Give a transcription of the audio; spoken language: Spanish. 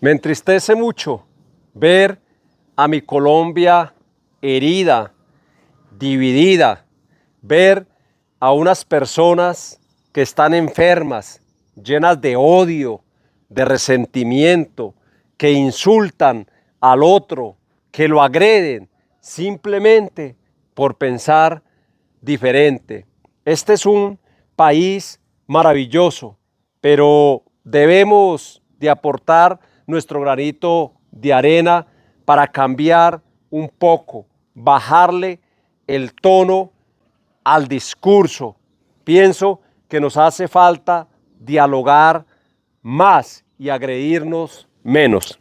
Me entristece mucho ver a mi Colombia herida, dividida, ver a unas personas que están enfermas, llenas de odio, de resentimiento, que insultan al otro, que lo agreden simplemente por pensar diferente. Este es un país maravilloso, pero debemos de aportar nuestro granito de arena para cambiar un poco, bajarle el tono al discurso. Pienso que nos hace falta dialogar más y agredirnos menos.